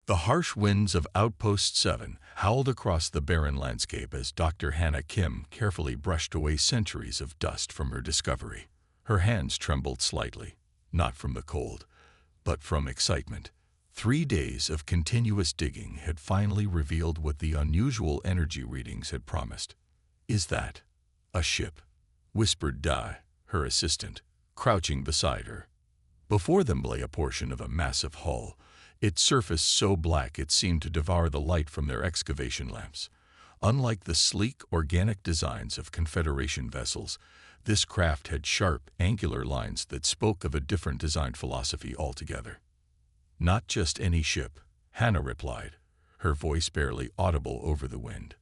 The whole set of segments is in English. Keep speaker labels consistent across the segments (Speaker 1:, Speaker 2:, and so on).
Speaker 1: The harsh winds of Outpost 7 howled across the barren landscape as Dr. Hannah Kim carefully brushed away centuries of dust from her discovery. Her hands trembled slightly, not from the cold, but from excitement. 3 days of continuous digging had finally revealed what the unusual energy readings had promised. "Is that a ship?" whispered Dai, her assistant, crouching beside her. Before them lay a portion of a massive hull, its surface so black it seemed to devour the light from their excavation lamps. Unlike the sleek, organic designs of Confederation vessels, this craft had sharp, angular lines that spoke of a different design philosophy altogether. "Not just any ship," Hannah replied, her voice barely audible over the wind.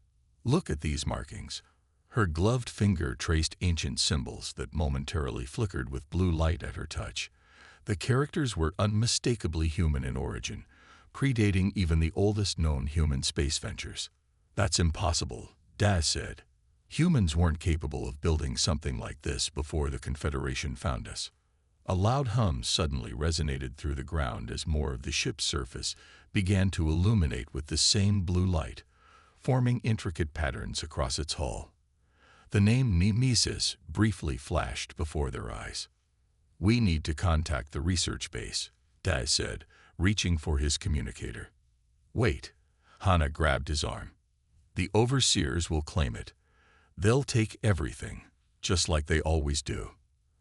Speaker 1: "Look at these markings." Her gloved finger traced ancient symbols that momentarily flickered with blue light at her touch. The characters were unmistakably human in origin, predating even the oldest known human space ventures. "That's impossible," Daz said. "Humans weren't capable of building something like this before the Confederation found us." A loud hum suddenly resonated through the ground as more of the ship's surface began to illuminate with the same blue light, forming intricate patterns across its hull. The name Nemesis briefly flashed before their eyes. "We need to contact the research base," Daz said, reaching for his communicator. "Wait." Hannah grabbed his arm. "The overseers will claim it. They'll take everything, just like they always do."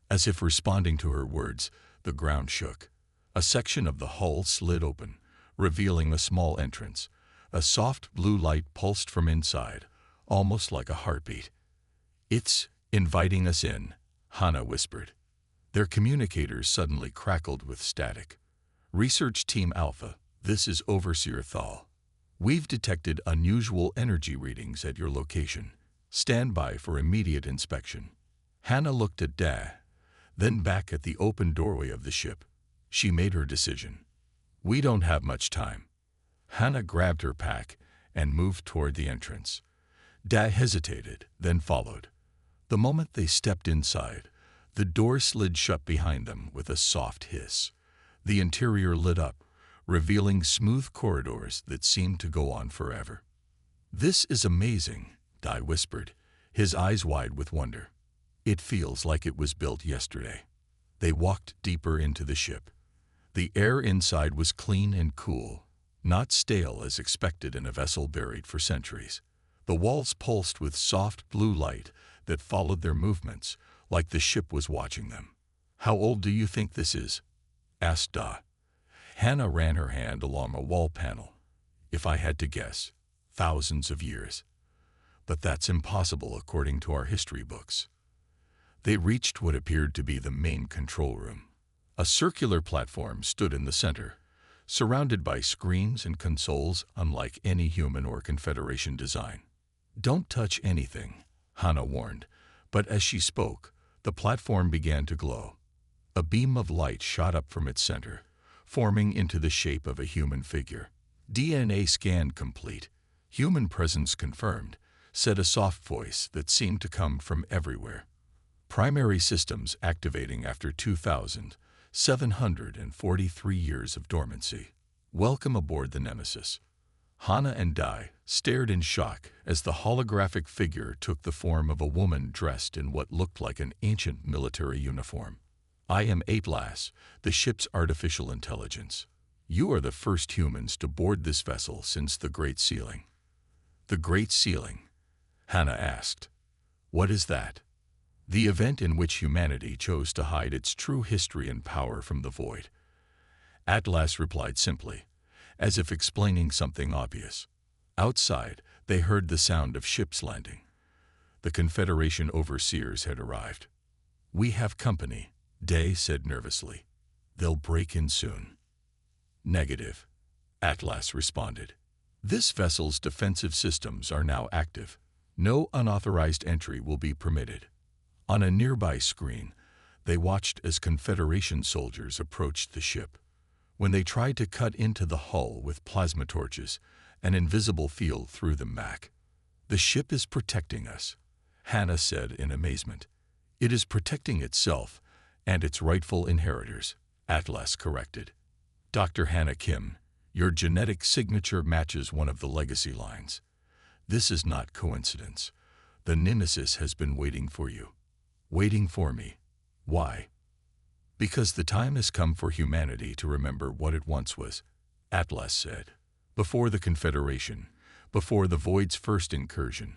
Speaker 1: As if responding to her words, the ground shook. A section of the hull slid open, revealing a small entrance. A soft blue light pulsed from inside, almost like a heartbeat. "It's inviting us in," Hannah whispered. Their communicators suddenly crackled with static. "Research Team Alpha, this is Overseer Thal. We've detected unusual energy readings at your location. Stand by for immediate inspection." Hannah looked at Da, then back at the open doorway of the ship. She made her decision. "We don't have much time." Hannah grabbed her pack and moved toward the entrance. Da hesitated, then followed. The moment they stepped inside, the door slid shut behind them with a soft hiss. The interior lit up, revealing smooth corridors that seemed to go on forever. "This is amazing," Dai whispered, his eyes wide with wonder. "It feels like it was built yesterday." They walked deeper into the ship. The air inside was clean and cool, not stale as expected in a vessel buried for centuries. The walls pulsed with soft blue light that followed their movements, like the ship was watching them. "How old do you think this is?" asked Da. Hannah ran her hand along a wall panel. "If I had to guess, thousands of years. But that's impossible according to our history books." They reached what appeared to be the main control room. A circular platform stood in the center, surrounded by screens and consoles unlike any human or Confederation design. "Don't touch anything," Hannah warned, but as she spoke, the platform began to glow. A beam of light shot up from its center, forming into the shape of a human figure. "DNA scan complete. Human presence confirmed," said a soft voice that seemed to come from everywhere. "Primary systems activating after 2,743 years of dormancy. Welcome aboard the Nemesis." Hannah and Dai stared in shock as the holographic figure took the form of a woman dressed in what looked like an ancient military uniform. "I am Atlas, the ship's artificial intelligence. You are the first humans to board this vessel since the Great Sealing." "The Great Sealing?" Hannah asked. "What is that?" "The event in which humanity chose to hide its true history and power from the void." Atlas replied simply, as if explaining something obvious. Outside, they heard the sound of ships landing. The Confederation overseers had arrived. "We have company," Day said nervously. "They'll break in soon." "Negative," Atlas responded. "This vessel's defensive systems are now active. No unauthorized entry will be permitted." On a nearby screen, they watched as Confederation soldiers approached the ship. When they tried to cut into the hull with plasma torches, an invisible field threw them back. "The ship is protecting us," Hannah said in amazement. "It is protecting itself and its rightful inheritors," Atlas corrected. "Dr. Hannah Kim, Your genetic signature matches one of the legacy lines. This is not coincidence. The Nemesis has been waiting for you. Waiting for me. Why? Because the time has come for humanity to remember what it once was, Atlas said. Before the Confederation, before the Void's first incursion,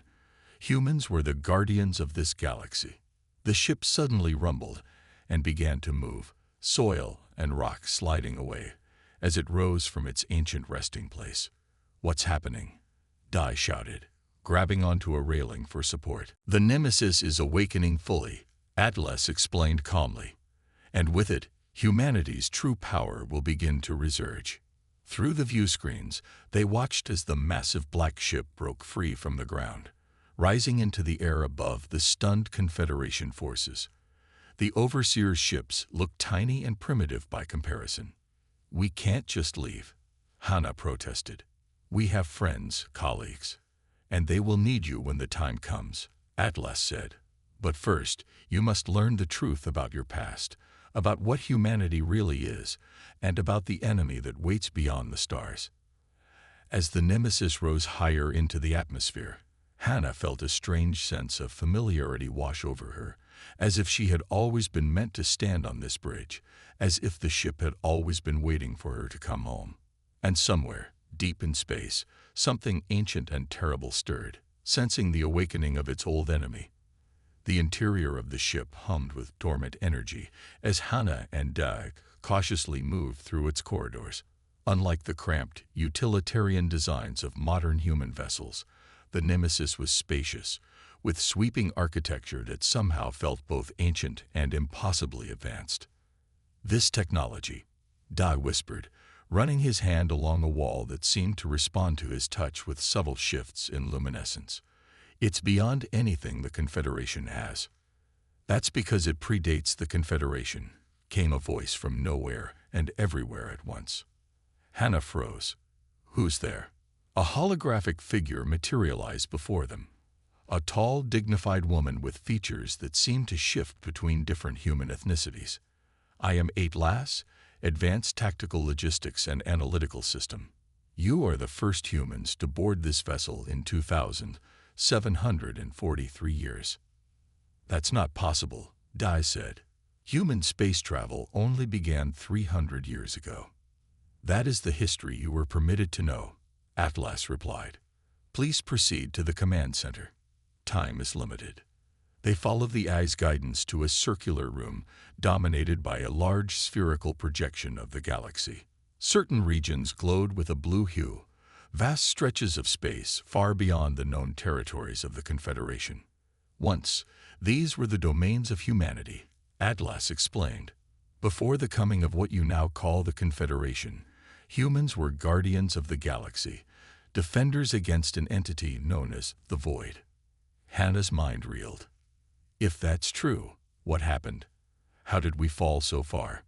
Speaker 1: humans were the guardians of this galaxy. The ship suddenly rumbled and began to move, soil and rock sliding away as it rose from its ancient resting place. What's happening? Dai shouted, grabbing onto a railing for support. The Nemesis is awakening fully, Atlas explained calmly. And with it, humanity's true power will begin to resurge. Through the view screens, they watched as the massive black ship broke free from the ground, rising into the air above the stunned Confederation forces. The Overseer's ships looked tiny and primitive by comparison. We can't just leave, Hana protested. We have friends, colleagues, and they will need you when the time comes, Atlas said. But first, you must learn the truth about your past, about what humanity really is, and about the enemy that waits beyond the stars. As the Nemesis rose higher into the atmosphere, Hana felt a strange sense of familiarity wash over her, as if she had always been meant to stand on this bridge, as if the ship had always been waiting for her to come home. And somewhere, deep in space, something ancient and terrible stirred, sensing the awakening of its old enemy. The interior of the ship hummed with dormant energy as Hana and Dai cautiously moved through its corridors. Unlike the cramped, utilitarian designs of modern human vessels, the Nemesis was spacious, with sweeping architecture that somehow felt both ancient and impossibly advanced. This technology, Dai whispered, running his hand along a wall that seemed to respond to his touch with subtle shifts in luminescence. It's beyond anything the Confederation has. That's because it predates the Confederation, came a voice from nowhere and everywhere at once. Hana froze. Who's there? A holographic figure materialized before them. A tall, dignified woman with features that seemed to shift between different human ethnicities. I am Atlas, Advanced Tactical Logistics and Analytical System. You are the first humans to board this vessel in 2,743 years. That's not possible, Dai said. Human space travel only began 300 years ago. That is the history you were permitted to know, Atlas replied. Please proceed to the command center. Time is limited. They followed the eye's guidance to a circular room dominated by a large spherical projection of the galaxy. Certain regions glowed with a blue hue, vast stretches of space far beyond the known territories of the Confederation. Once, these were the domains of humanity, Atlas explained. Before the coming of what you now call the Confederation, humans were guardians of the galaxy, defenders against an entity known as the Void. Hana's mind reeled. If that's true, what happened? How did we fall so far?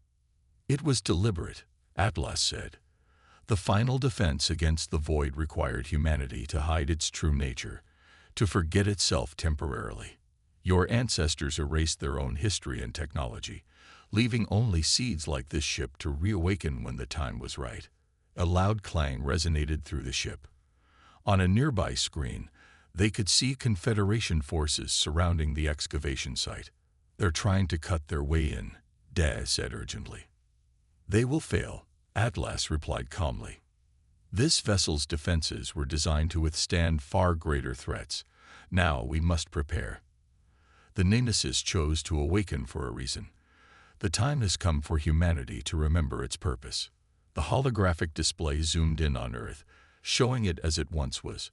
Speaker 1: It was deliberate, Atlas said. The final defense against the Void required humanity to hide its true nature, to forget itself temporarily. Your ancestors erased their own history and technology, leaving only seeds like this ship to reawaken when the time was right. A loud clang resonated through the ship. On a nearby screen, they could see Confederation forces surrounding the excavation site. They're trying to cut their way in, Dai said urgently. They will fail, Atlas replied calmly. This vessel's defenses were designed to withstand far greater threats. Now we must prepare. The Nemesis chose to awaken for a reason. The time has come for humanity to remember its purpose. The holographic display zoomed in on Earth, showing it as it once was.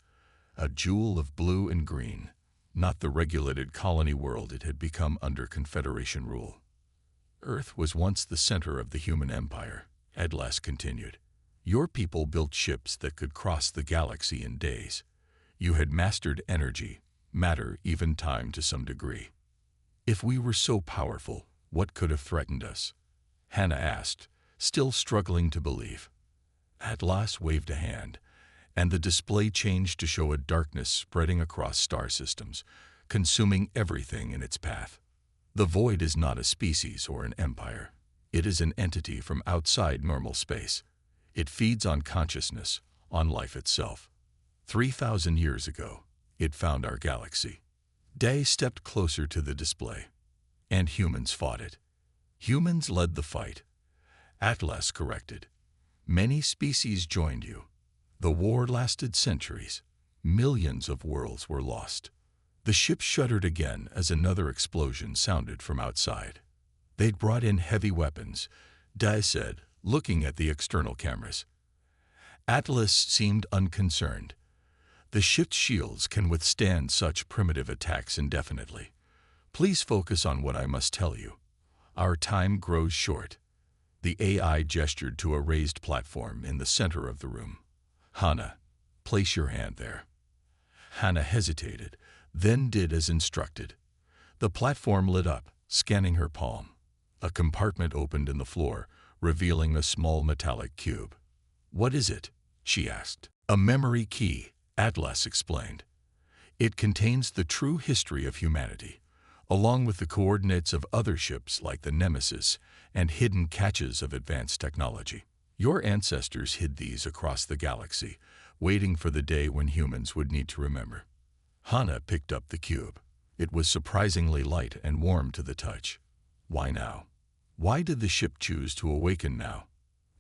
Speaker 1: A jewel of blue and green, not the regulated colony world it had become under Confederation rule. Earth was once the center of the human empire, Atlas continued. Your people built ships that could cross the galaxy in days. You had mastered energy, matter, even time to some degree. If we were so powerful, what could have threatened us? Hana asked, still struggling to believe. Atlas waved a hand, and the display changed to show a darkness spreading across star systems, consuming everything in its path. The Void is not a species or an empire. It is an entity from outside normal space. It feeds on consciousness, on life itself. 3,000 years ago, it found our galaxy. Day stepped closer to the display, and humans fought it. Humans led the fight. Atlas corrected. Many species joined you. The war lasted centuries. Millions of worlds were lost. The ship shuddered again as another explosion sounded from outside. They'd brought in heavy weapons, Dai said, looking at the external cameras. Atlas seemed unconcerned. The ship's shields can withstand such primitive attacks indefinitely. Please focus on what I must tell you. Our time grows short. The AI gestured to a raised platform in the center of the room. Hana, place your hand there. Hana hesitated, then did as instructed. The platform lit up, scanning her palm. A compartment opened in the floor, revealing a small metallic cube. What is it? She asked. A memory key, Atlas explained. It contains the true history of humanity, along with the coordinates of other ships like the Nemesis and hidden caches of advanced technology. Your ancestors hid these across the galaxy, waiting for the day when humans would need to remember. Hana picked up the cube. It was surprisingly light and warm to the touch. Why now? Why did the ship choose to awaken now?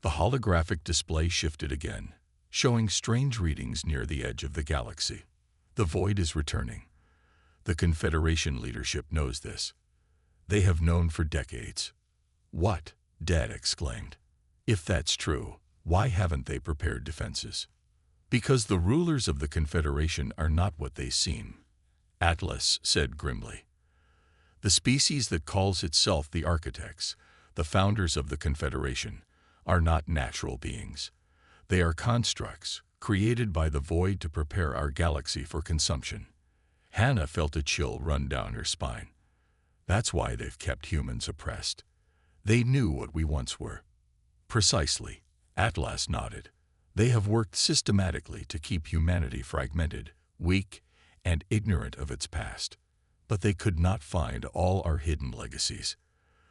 Speaker 1: The holographic display shifted again, showing strange readings near the edge of the galaxy. The void is returning. The Confederation leadership knows this. They have known for decades. What? Dad exclaimed. If that's true, why haven't they prepared defenses? Because the rulers of the Confederation are not what they seem, Atlas said grimly. The species that calls itself the Architects, the founders of the Confederation, are not natural beings. They are constructs, created by the void to prepare our galaxy for consumption. Hana felt a chill run down her spine. That's why they've kept humans oppressed. They knew what we once were. Precisely, Atlas nodded. They have worked systematically to keep humanity fragmented, weak, and ignorant of its past. But they could not find all our hidden legacies.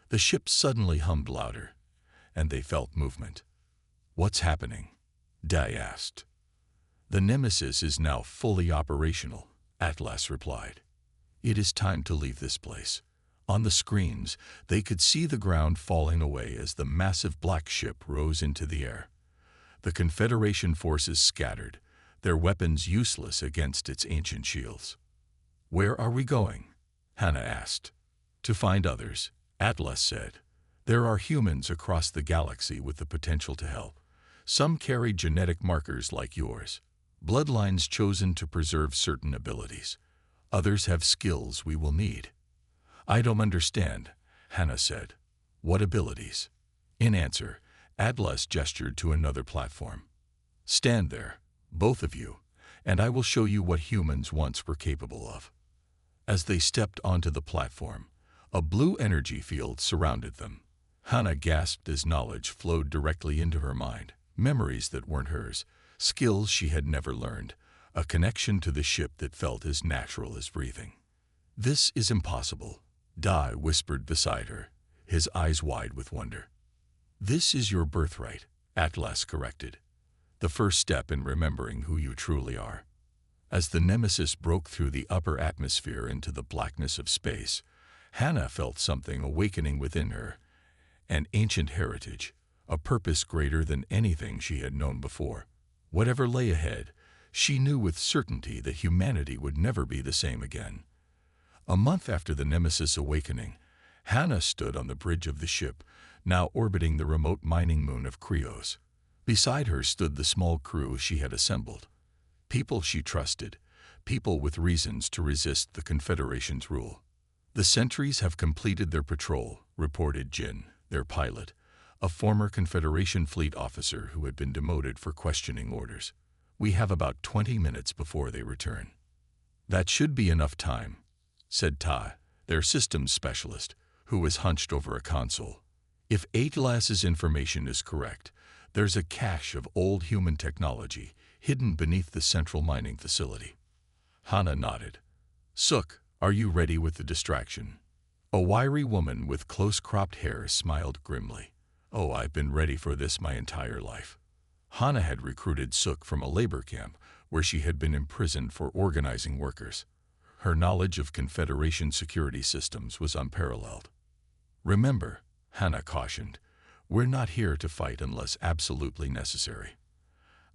Speaker 1: The ship suddenly hummed louder, and they felt movement. What's happening? Dai asked. The Nemesis is now fully operational, Atlas replied. It is time to leave this place. On the screens, they could see the ground falling away as the massive black ship rose into the air. The Confederation forces scattered, their weapons useless against its ancient shields. Where are we going? Hana asked. To find others, Atlas said. There are humans across the galaxy with the potential to help. Some carry genetic markers like yours, bloodlines chosen to preserve certain abilities. Others have skills we will need. I don't understand, Hana said. What abilities? In answer, Atlas gestured to another platform. Stand there, both of you, and I will show you what humans once were capable of. As they stepped onto the platform, a blue energy field surrounded them. Hana gasped as knowledge flowed directly into her mind, memories that weren't hers, skills she had never learned, a connection to the ship that felt as natural as breathing. This is impossible, Dai whispered beside her, his eyes wide with wonder. This is your birthright, Atlas corrected. The first step in remembering who you truly are. As the Nemesis broke through the upper atmosphere into the blackness of space, Hana felt something awakening within her, an ancient heritage, a purpose greater than anything she had known before. Whatever lay ahead, she knew with certainty that humanity would never be the same again. A month after the Nemesis awakening, Hana stood on the bridge of the ship, now orbiting the remote mining moon of Krios. Beside her stood the small crew she had assembled. People she trusted, people with reasons to resist the Confederation's rule. The sentries have completed their patrol, reported Jin, their pilot, a former Confederation fleet officer who had been demoted for questioning orders. We have about 20 minutes before they return. That should be enough time, said Ta, their systems specialist, who was hunched over a console. If Atlas's information is correct, there's a cache of old human technology hidden beneath the central mining facility. Hana nodded. Sook, are you ready with the distraction? A wiry woman with close-cropped hair smiled grimly. Oh, I've been ready for this my entire life. Hana had recruited Suk from a labor camp where she had been imprisoned for organizing workers. Her knowledge of Confederation security systems was unparalleled. "Remember," Hana cautioned, "we're not here to fight unless absolutely necessary.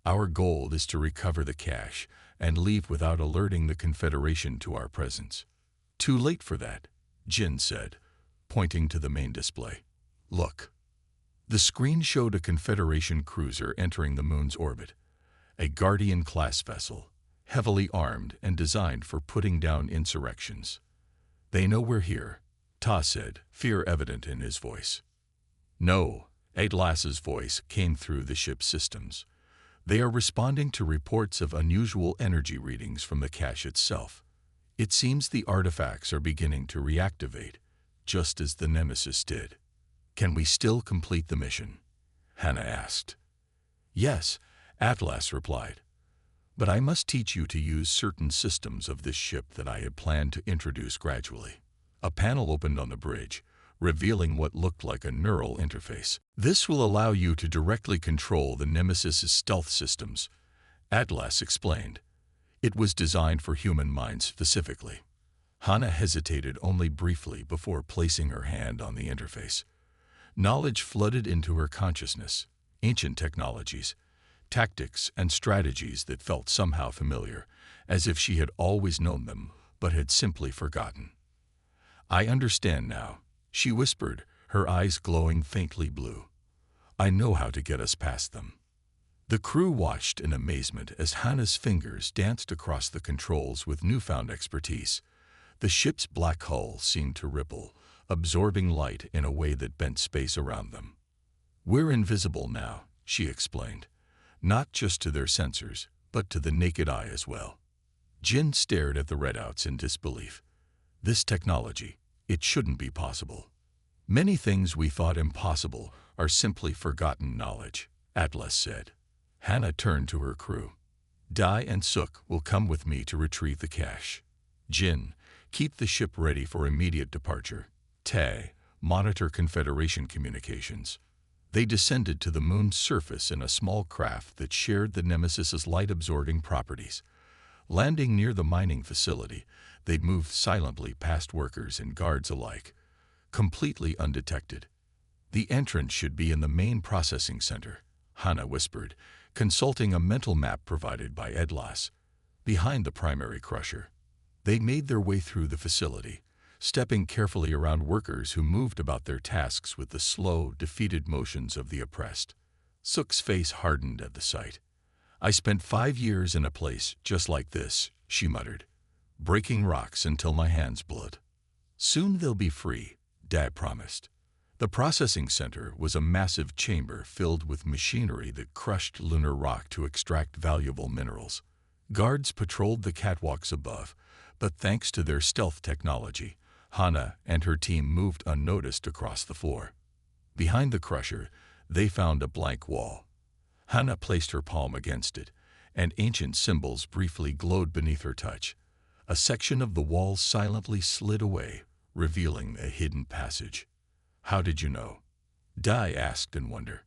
Speaker 1: Our goal is to recover the cache and leave without alerting the Confederation to our presence." "Too late for that," Jin said, pointing to the main display. "Look." The screen showed a Confederation cruiser entering the moon's orbit, a Guardian-class vessel, heavily armed and designed for putting down insurrections. "They know we're here," Ta said, fear evident in his voice. "No," Atlas's voice came through the ship's systems. "They are responding to reports of unusual energy readings from the cache itself. It seems the artifacts are beginning to reactivate, just as the Nemesis did." "Can we still complete the mission?" Hana asked. "Yes," Atlas replied. "But I must teach you to use certain systems of this ship that I had planned to introduce gradually." A panel opened on the bridge, revealing what looked like a neural interface. "This will allow you to directly control the Nemesis's stealth systems," Atlas explained. "It was designed for human minds specifically." Hana hesitated only briefly before placing her hand on the interface. Knowledge flooded into her consciousness, ancient technologies, tactics, and strategies that felt somehow familiar, as if she had always known them but had simply forgotten. "I understand now," she whispered, her eyes glowing faintly blue. "I know how to get us past them." The crew watched in amazement as Hana's fingers danced across the controls with newfound expertise. The ship's black hull seemed to ripple, absorbing light in a way that bent space around them. "We're invisible now," she explained, "not just to their sensors, but to the naked eye as well." Jin stared at the readouts in disbelief. "This technology, it shouldn't be possible." "Many things we thought impossible are simply forgotten knowledge," Atlas said. Hana turned to her crew. "Dai and Suk will come with me to retrieve the cache. Jin, keep the ship ready for immediate departure. Tae, monitor Confederation communications." They descended to the moon's surface in a small craft that shared the Nemesis's light-absorbing properties. Landing near the mining facility, they moved silently past workers and guards alike, completely undetected. "The entrance should be in the main processing center," Hana whispered, consulting a mental map provided by Atlas, "behind the primary crusher." They made their way through the facility, stepping carefully around workers who moved about their tasks with the slow, defeated motions of the oppressed. Suk's face hardened at the sight. "I spent 5 years in a place just like this," she muttered, "breaking rocks until my hands bled." "Soon they'll be free," Dad promised. The processing center was a massive chamber filled with machinery that crushed lunar rock to extract valuable minerals. Guards patrolled the catwalks above, but thanks to their stealth technology, Hana and her team moved unnoticed across the floor. Behind the crusher, they found a blank wall. Hana placed her palm against it, and ancient symbols briefly glowed beneath her touch. A section of the wall silently slid away, revealing a hidden passage. "How did you know?" Dai asked in wonder.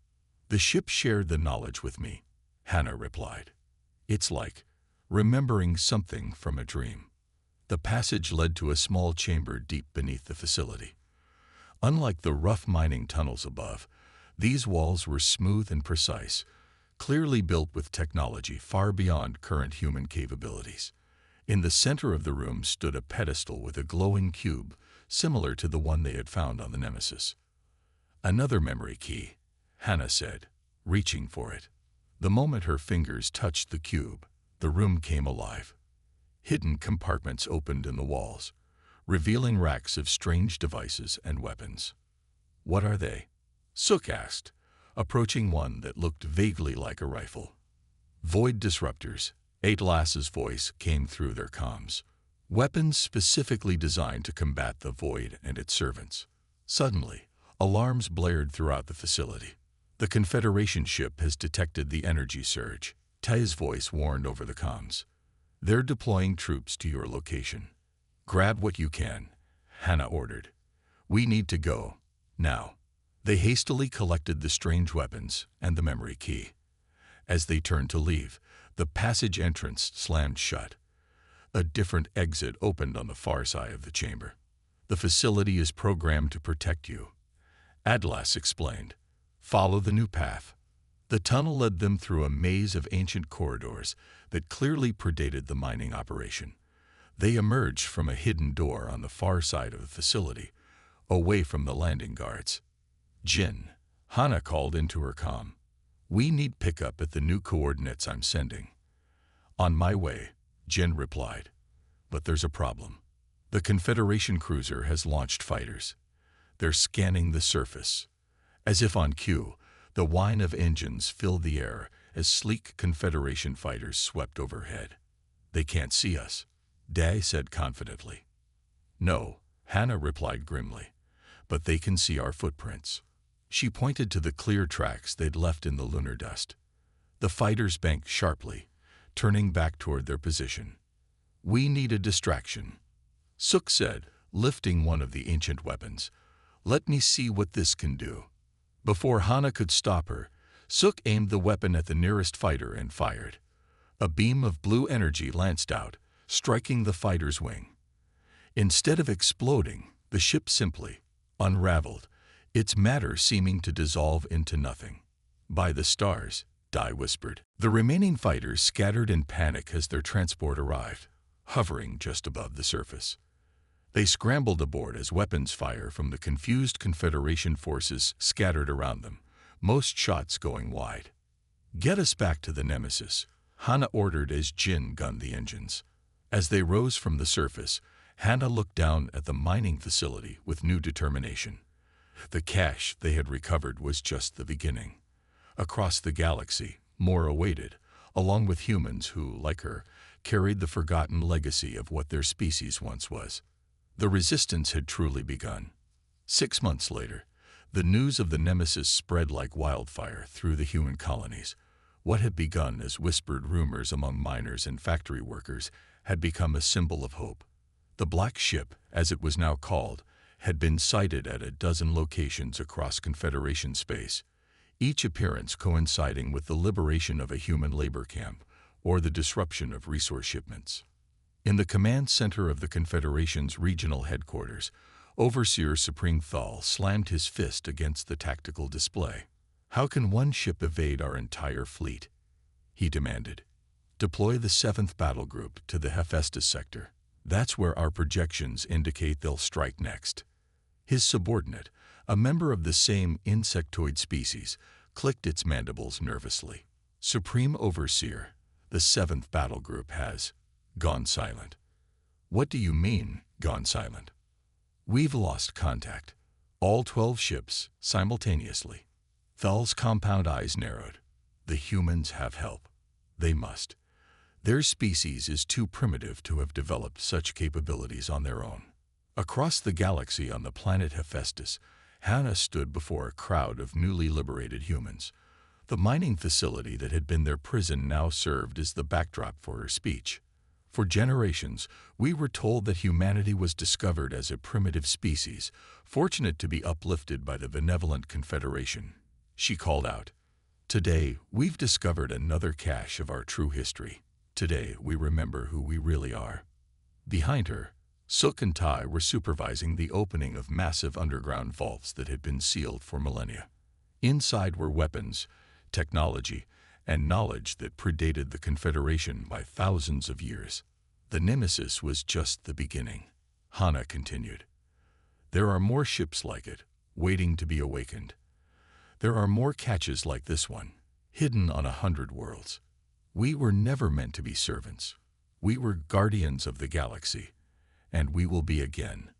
Speaker 1: "The ship shared the knowledge with me," Hana replied. "It's like remembering something from a dream." The passage led to a small chamber deep beneath the facility. Unlike the rough mining tunnels above, these walls were smooth and precise, clearly built with technology far beyond current human capabilities. In the center of the room stood a pedestal with a glowing cube, similar to the one they had found on the Nemesis. "Another memory key," Hana said, reaching for it. The moment her fingers touched the cube, the room came alive. Hidden compartments opened in the walls, revealing racks of strange devices and weapons. "What are they?" Suk asked, approaching one that looked vaguely like a rifle. "Void disruptors," Atlas's voice came through their comms. "Weapons specifically designed to combat the Void and its servants." Suddenly, alarms blared throughout the facility. "The Confederation ship has detected the energy surge," Tae's voice warned over the comms. "They're deploying troops to your location. Grab what you can," Hana ordered. "We need to go, now." They hastily collected the strange weapons and the memory key. As they turned to leave, the passage entrance slammed shut. A different exit opened on the far side of the chamber. "The facility is programmed to protect you," Atlas explained. "Follow the new path." The tunnel led them through a maze of ancient corridors that clearly predated the mining operation. They emerged from a hidden door on the far side of the facility, away from the landing guards. "Jin," Hana called into her comm. "We need pickup at the new coordinates I'm sending." "On my way," Jin replied. "But there's a problem. The Confederation cruiser has launched fighters. They're scanning the surface." As if on cue, the whine of engines filled the air as sleek Confederation fighters swept overhead. "They can't see us," Day said confidently. "No," Hannah replied grimly, "but they can see our footprints." She pointed to the clear tracks they'd left in the lunar dust. The fighters banked sharply, turning back toward their position. "We need a distraction," Suk said, lifting one of the ancient weapons. "Let me see what this can do." Before Hana could stop her, Suk aimed the weapon at the nearest fighter and fired. A beam of blue energy lanced out, striking the fighter's wing. Instead of exploding, the ship simply unraveled, its matter seeming to dissolve into nothing. "By the stars," Dai whispered. The remaining fighters scattered in panic as their transport arrived, hovering just above the surface. They scrambled aboard as weapons fire from the confused Confederation forces scattered around them, most shots going wide. "Get us back to the Nemesis," Hana ordered as Jin gunned the engines. As they rose from the surface, Hana looked down at the mining facility with new determination. The cache they had recovered was just the beginning. Across the galaxy, more awaited, along with humans who, like her, carried the forgotten legacy of what their species once was. The resistance had truly begun. 6 months later, the news of the Nemesis spread like wildfire through the human colonies. What had begun as whispered rumors among miners and factory workers had become a symbol of hope. The Black Ship, as it was now called, had been sighted at a dozen locations across Confederation space, each appearance coinciding with the liberation of a human labor camp or the disruption of resource shipments. In the command center of the Confederation's regional headquarters, Overseer Supreme Thal slammed his fist against the tactical display. "How can one ship evade our entire fleet?" he demanded. "Deploy the 7th Battle Group to the Hephaestus sector. That's where our projections indicate they'll strike next." His subordinate, a member of the same insectoid species, clicked its mandibles nervously. "Supreme Overseer, the 7th Battle Group has gone silent." "What do you mean, gone silent?" "We've lost contact. All 12 ships, simultaneously." Thal's compound eyes narrowed. "The humans have help. They must. Their species is too primitive to have developed such capabilities on their own." Across the galaxy on the planet Hephaestus, Hannah stood before a crowd of newly liberated humans. The mining facility that had been their prison now served as the backdrop for her speech. "For generations, we were told that humanity was discovered as a primitive species, fortunate to be uplifted by the benevolent Confederation," she called out. "Today, we've discovered another cache of our true history. Today, we remember who we really are." Behind her, Suk and Tai were supervising the opening of massive underground vaults that had been sealed for millennia. Inside were weapons, technology, and knowledge that predated the Confederation by thousands of years. "The Nemesis was just the beginning," Hana continued. "There are more ships like it, waiting to be awakened. There are more caches like this one, hidden on 100 worlds. We were never meant to be servants. We were guardians of the galaxy, and we will be again."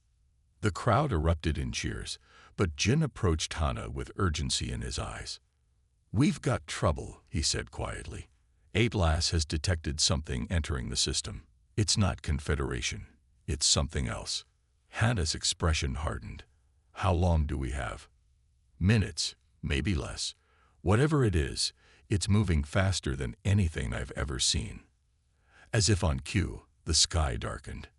Speaker 1: The crowd erupted in cheers, but Jin approached Hana with urgency in his eyes. "We've got trouble," he said quietly. "Atlas has detected something entering the system. It's not Confederation. It's something else." Hana's expression hardened. "How long do we have?" "Minutes, maybe less. Whatever it is, it's moving faster than anything I've ever seen." As if on cue, the sky darkened.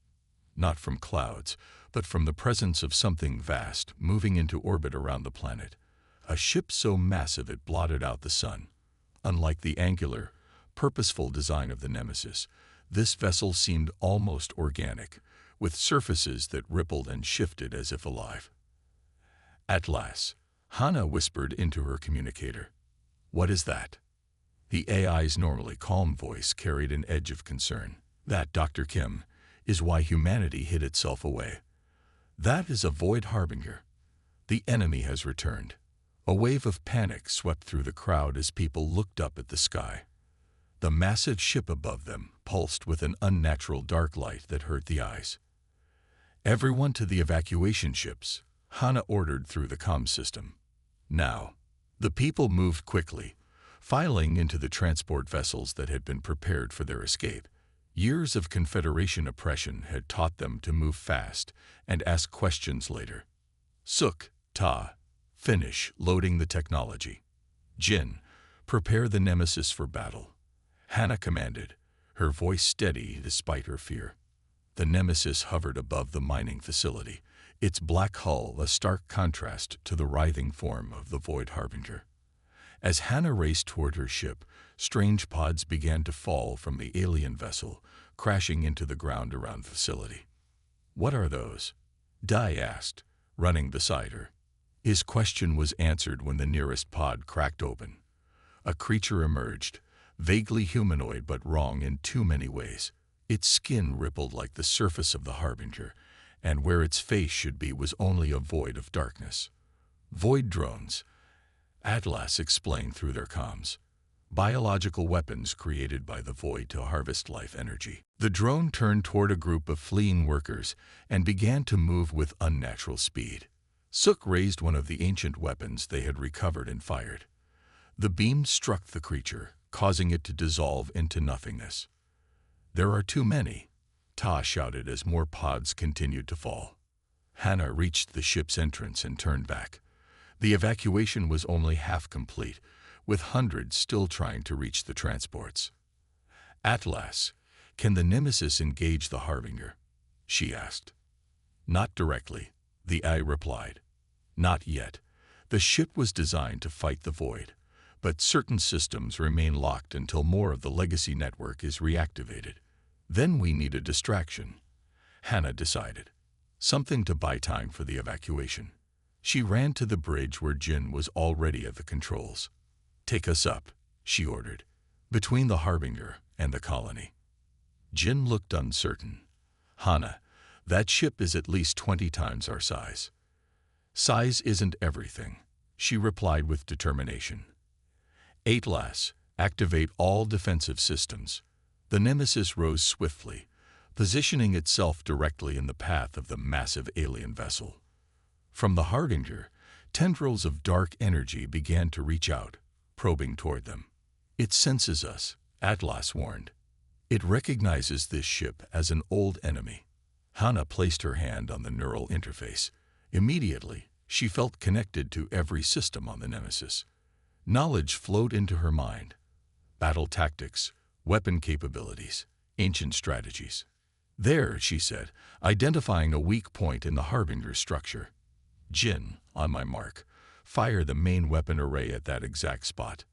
Speaker 1: Not from clouds, but from the presence of something vast moving into orbit around the planet. A ship so massive it blotted out the sun. Unlike the angular, purposeful design of the Nemesis, this vessel seemed almost organic, with surfaces that rippled and shifted as if alive. At last, Hana whispered into her communicator. "What is that?" The AI's normally calm voice carried an edge of concern. "That, Dr. Kim, is why humanity hid itself away. That is a Void Harbinger. The enemy has returned." A wave of panic swept through the crowd as people looked up at the sky. The massive ship above them pulsed with an unnatural dark light that hurt the eyes. "Everyone to the evacuation ships," Hana ordered through the comm system. Now, the people moved quickly, filing into the transport vessels that had been prepared for their escape. Years of Confederation oppression had taught them to move fast and ask questions later. Suk, Ta, finish loading the technology. Jin, prepare the Nemesis for battle. Hana commanded, her voice steady despite her fear. The Nemesis hovered above the mining facility, its black hull a stark contrast to the writhing form of the Void Harbinger. As Hana raced toward her ship, strange pods began to fall from the alien vessel, crashing into the ground around the facility. "What are those?" Dai asked, running beside her. His question was answered when the nearest pod cracked open. A creature emerged, vaguely humanoid but wrong in too many ways. Its skin rippled like the surface of the Harbinger, and where its face should be was only a void of darkness. "Void drones," Atlas explained through their comms. "Biological weapons created by the Void to harvest life energy." The drone turned toward a group of fleeing workers and began to move with unnatural speed. Suk raised one of the ancient weapons they had recovered and fired. The beam struck the creature, causing it to dissolve into nothingness. "There are too many," Ta shouted as more pods continued to fall. Hana reached the ship's entrance and turned back. The evacuation was only half complete, with hundreds still trying to reach the transports. "Atlas, can the Nemesis engage the Harbinger?" she asked. "Not directly," the AI replied. "Not yet. The ship was designed to fight the Void, but certain systems remain locked until more of the legacy network is reactivated. Then we need a distraction," Hana decided. Something to buy time for the evacuation. She ran to the bridge where Jin was already at the controls. "Take us up," she ordered, "between the Harbinger and the colony." Jin looked uncertain. "Hana, that ship is at least 20 times our size." "Size isn't everything," she replied with determination. "Atlas, activate all defensive systems." The Nemesis rose swiftly, positioning itself directly in the path of the massive alien vessel. From the Harbinger, tendrils of dark energy began to reach out, probing toward them. "It senses us," Atlas warned. "It recognizes this ship as an old enemy." Hana placed her hand on the neural interface. Immediately, she felt connected to every system on the Nemesis. Knowledge flowed into her mind. Battle tactics, weapon capabilities, ancient strategies. "There," she said, identifying a weak point in the Harbinger structure. "Jin, on my mark, fire the main weapon array at that exact spot."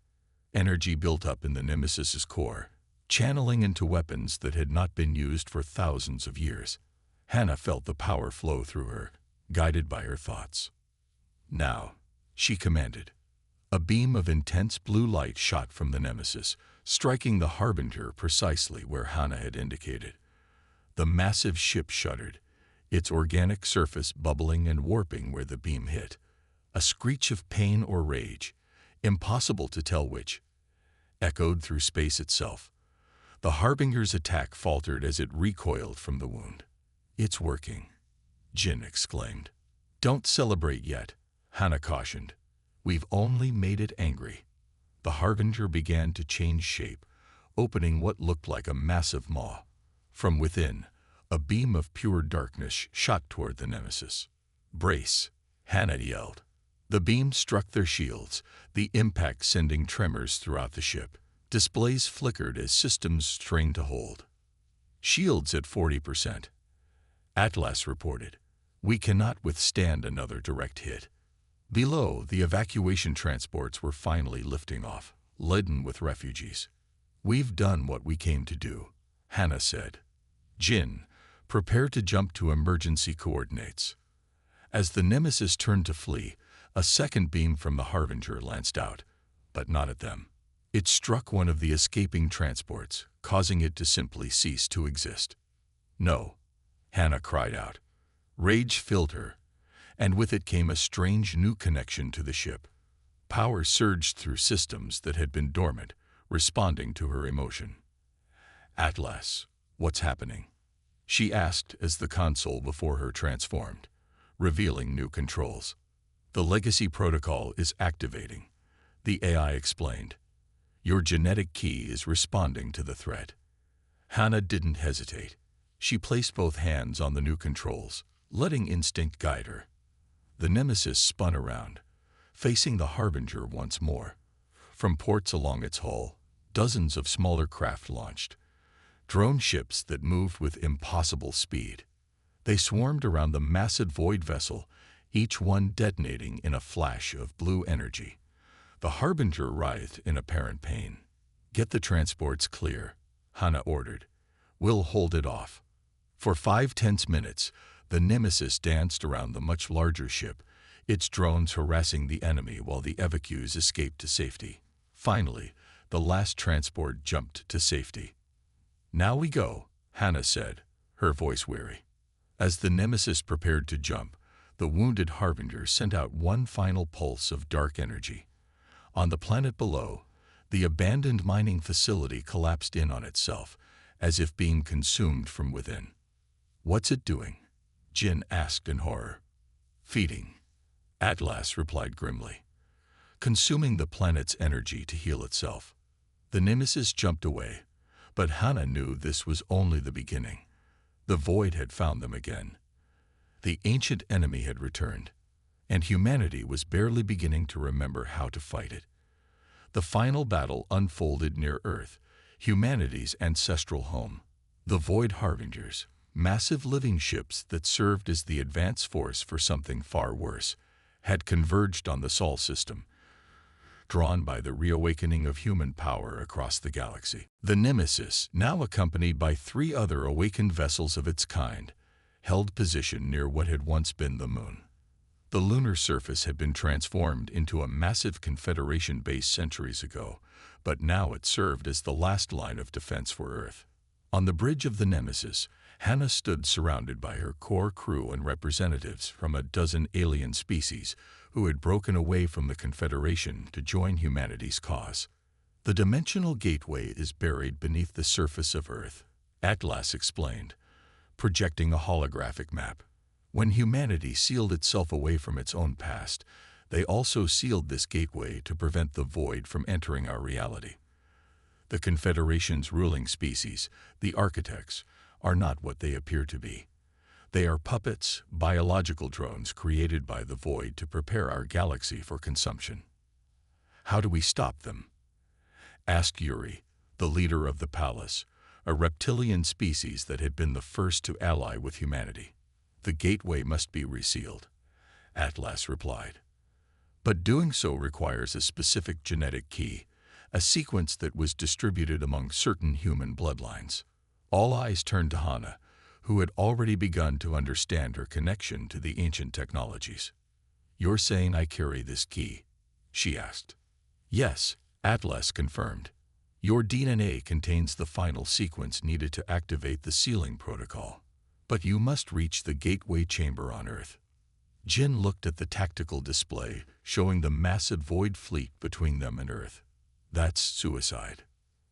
Speaker 1: Energy built up in the Nemesis's core, channeling into weapons that had not been used for thousands of years. Hana felt the power flow through her, guided by her thoughts. "Now," she commanded. A beam of intense blue light shot from the Nemesis, striking the Harbinger precisely where Hana had indicated. The massive ship shuddered, its organic surface bubbling and warping where the beam hit. A screech of pain or rage, impossible to tell which, echoed through space itself. The Harbinger's attack faltered as it recoiled from the wound. "It's working," Jin exclaimed. "Don't celebrate yet," Hana cautioned. "We've only made it angry." The Harbinger began to change shape, opening what looked like a massive maw. From within, a beam of pure darkness shot toward the Nemesis. "Brace," Hana yelled. The beam struck their shields, the impact sending tremors throughout the ship. Displays flickered as systems strained to hold. "Shields at 40%. Atlas reported. "We cannot withstand another direct hit." Below, the evacuation transports were finally lifting off. laden with refugees. "We've done what we came to do," Hannah said. "Jin, prepare to jump to emergency coordinates." As the Nemesis turned to flee, a second beam from the Harbinger lanced out, but not at them. It struck one of the escaping transports, causing it to simply cease to exist. "No!" Hannah cried out. Rage filled her, and with it came a strange new connection to the ship. Power surged through systems that had been dormant, responding to her emotion. "Atlas, what's happening?" she asked as the console before her transformed, revealing new controls. "The legacy protocol is activating," the AI explained. "Your genetic key is responding to the threat." Hannah didn't hesitate. She placed both hands on the new controls, letting instinct guide her. The Nemesis spun around, facing the Harbinger once more. From ports along its hull, dozens of smaller craft launched, drone ships that moved with impossible speed. They swarmed around the massive void vessel, each one detonating in a flash of blue energy. The Harbinger writhed in apparent pain. "Get the transports clear," Hannah ordered. "We'll hold it off." For 5 tense minutes, the Nemesis danced around the much larger ship, its drones harassing the enemy while the evacuees escaped to safety. Finally, the last transport jumped to safety. "Now we go," Hannah said, her voice weary. As the Nemesis prepared to jump, the wounded Harbinger sent out one final pulse of dark energy. On the planet below, the abandoned mining facility collapsed in on itself, as if being consumed from within. "What's it doing?" Jin asked in horror. "Feeding," Atlas replied grimly. "Consuming the planet's energy to heal itself." The Nemesis jumped away, but Hannah knew this was only the beginning. The void had found them again. The ancient enemy had returned, and humanity was barely beginning to remember how to fight it. The final battle unfolded near Earth, humanity's ancestral home. The Void Harbingers, massive living ships that served as the advance force for something far worse, had converged on the Sol system, drawn by the reawakening of human power across the galaxy. The Nemesis, now accompanied by 3 other awakened vessels of its kind, held position near what had once been the Moon. The lunar surface had been transformed into a massive Confederation base centuries ago, but now it served as the last line of defense for Earth. On the bridge of the Nemesis, Hannah stood surrounded by her core crew and representatives from a dozen alien species who had broken away from the Confederation to join humanity's cause. "The dimensional gateway is buried beneath the surface of Earth," Atlas explained, projecting a holographic map. "When humanity sealed itself away from its own past, they also sealed this gateway to prevent the void from entering our reality. The Confederation's ruling species, the Architects, are not what they appear to be. They are puppets, biological drones created by the void to prepare our galaxy for consumption." "How do we stop them?" asked Yuri, the leader of the Palace, a reptilian species that had been the first to ally with humanity. "The gateway must be resealed," Atlas replied. "But doing so requires a specific genetic key, a sequence that was distributed among certain human bloodlines." All eyes turned to Hannah, who had already begun to understand her connection to the ancient technologies. "You're saying I carry this key?" she asked. "Yes," Atlas confirmed. "Your DNA contains the final sequence needed to activate the sealing protocol. But you must reach the gateway chamber on Earth." Jin looked at the tactical display, showing the massive void fleet between them and Earth. "That's suicide."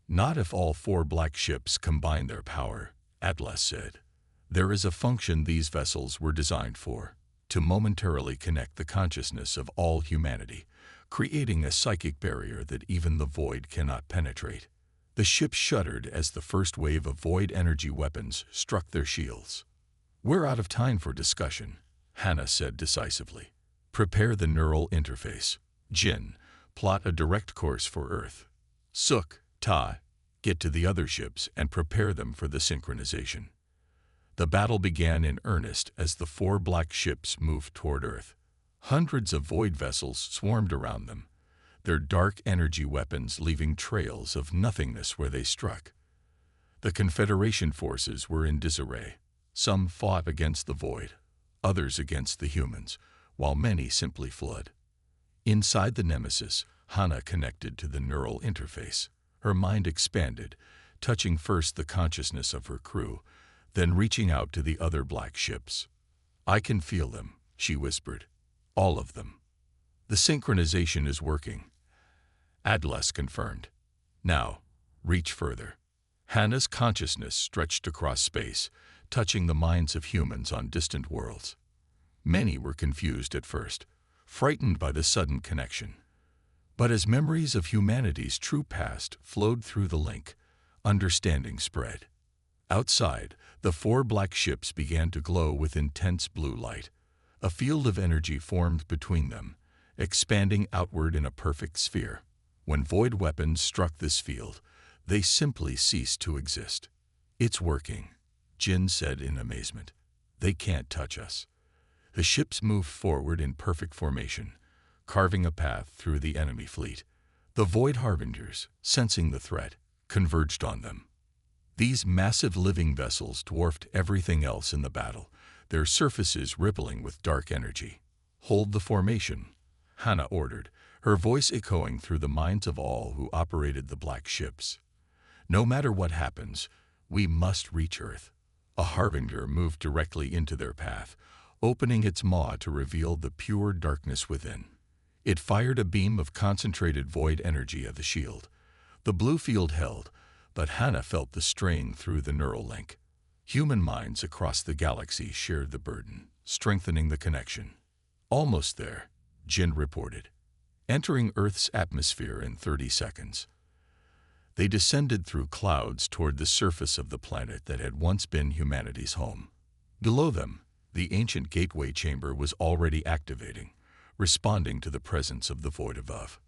Speaker 1: "Not if all 4 black ships combine their power," Atlas said. "There is a function these vessels were designed for, to momentarily connect the consciousness of all humanity, creating a psychic barrier that even the void cannot penetrate." The ship shuddered as the first wave of void energy weapons struck their shields. "We're out of time for discussion," Hannah said decisively. "Prepare the neural interface. Jin, plot a direct course for Earth. Suk, Ta, get to the other ships and prepare them for the synchronization." The battle began in earnest as the 4 black ships moved toward Earth. Hundreds of void vessels swarmed around them, their dark energy weapons leaving trails of nothingness where they struck. The Confederation forces were in disarray. Some fought against the void, others against the humans, while many simply fled. Inside the Nemesis, Hana connected to the neural interface. Her mind expanded, touching first the consciousness of her crew, then reaching out to the other black ships. "I can feel them," she whispered. "All of them." "The synchronization is working," Atlas confirmed. "Now, reach further." Hana's consciousness stretched across space, touching the minds of humans on distant worlds. Many were confused at first, frightened by the sudden connection. But as memories of humanity's true past flowed through the link, understanding spread. Outside, the 4 black ships began to glow with intense blue light. A field of energy formed between them, expanding outward in a perfect sphere. When void weapons struck this field, they simply ceased to exist. "It's working," Jin said in amazement. "They can't touch us." The ships moved forward in perfect formation, carving a path through the enemy fleet. The Void Harbingers, sensing the threat, converged on them. These massive living vessels dwarfed everything else in the battle, their surfaces rippling with dark energy. "Hold the formation," Hana ordered, her voice echoing through the minds of all who operated the black ships. "No matter what happens, we must reach Earth." A Harbinger moved directly into their path, opening its maw to reveal the pure darkness within. It fired a beam of concentrated void energy at the shield. The blue field held, but Hana felt the strain through the neural link. Human minds across the galaxy shared the burden, strengthening the connection. "Almost there," Jin reported, entering Earth's atmosphere in 30 seconds. They descended through clouds toward the surface of the planet that had once been humanity's home. Below them, the ancient gateway chamber was already activating, responding to the presence of the void above.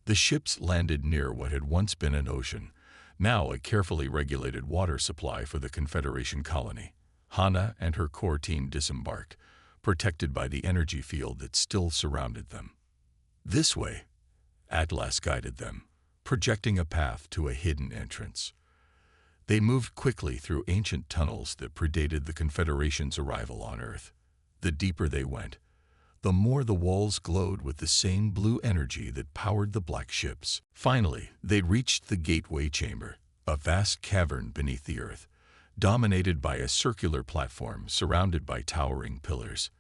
Speaker 1: The ships landed near what had once been an ocean, now a carefully regulated water supply for the Confederation colony. Hana and her core team disembarked, protected by the energy field that still surrounded them. "This way," Atlas guided them, projecting a path to a hidden entrance. They moved quickly through ancient tunnels that predated the Confederation's arrival on Earth. The deeper they went, the more the walls glowed with the same blue energy that powered the black ships. Finally, they reached the gateway chamber, a vast cavern beneath the Earth, dominated by a circular platform surrounded by towering pillars.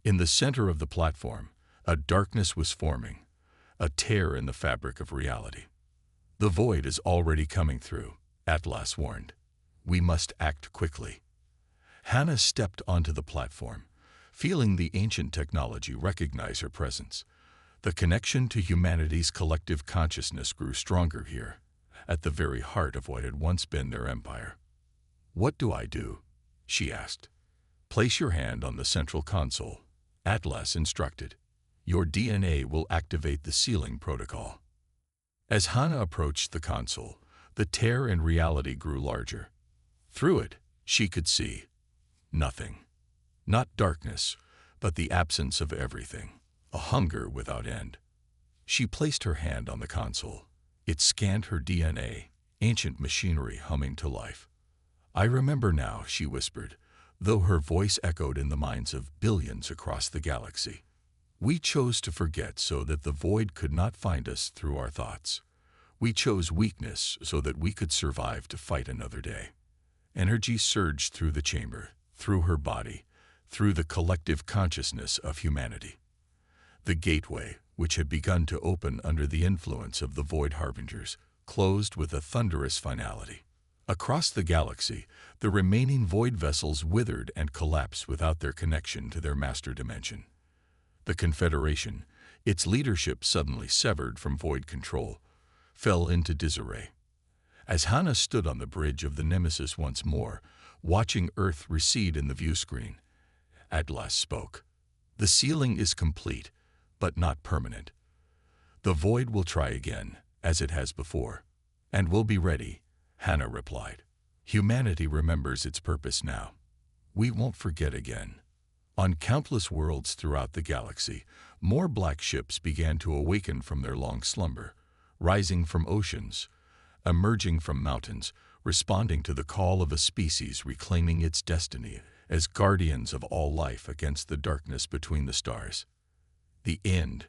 Speaker 1: In the center of the platform, a darkness was forming, a tear in the fabric of reality. "The void is already coming through," Atlas warned. "We must act quickly." Hana stepped onto the platform, feeling the ancient technology recognize her presence. The connection to humanity's collective consciousness grew stronger here, at the very heart of what had once been their empire. "What do I do?" she asked. "Place your hand on the central console," Atlas instructed. "Your DNA will activate the sealing protocol." As Hana approached the console, the tear in reality grew larger. Through it, she could see nothing. Not darkness, but the absence of everything, a hunger without end. She placed her hand on the console. It scanned her DNA, ancient machinery humming to life. "I remember now," she whispered, though her voice echoed in the minds of billions across the galaxy. "We chose to forget so that the void could not find us through our thoughts. We chose weakness so that we could survive to fight another day." Energy surged through the chamber, through her body, through the collective consciousness of humanity. The gateway, which had begun to open under the influence of the Void Harbingers, closed with a thunderous finality. Across the galaxy, the remaining void vessels withered and collapsed without their connection to their master dimension. The Confederation, its leadership suddenly severed from void control, fell into disarray. As Hana stood on the bridge of the Nemesis once more, watching Earth recede in the view screen, Atlas spoke. "The sealing is complete, but not permanent. The void will try again, as it has before, and we'll be ready," Hana replied. "Humanity remembers its purpose now. We won't forget again." On countless worlds throughout the galaxy, more black ships began to awaken from their long slumber, rising from oceans, emerging from mountains, responding to the call of a species reclaiming its destiny as guardians of all life against the darkness between the stars. The end.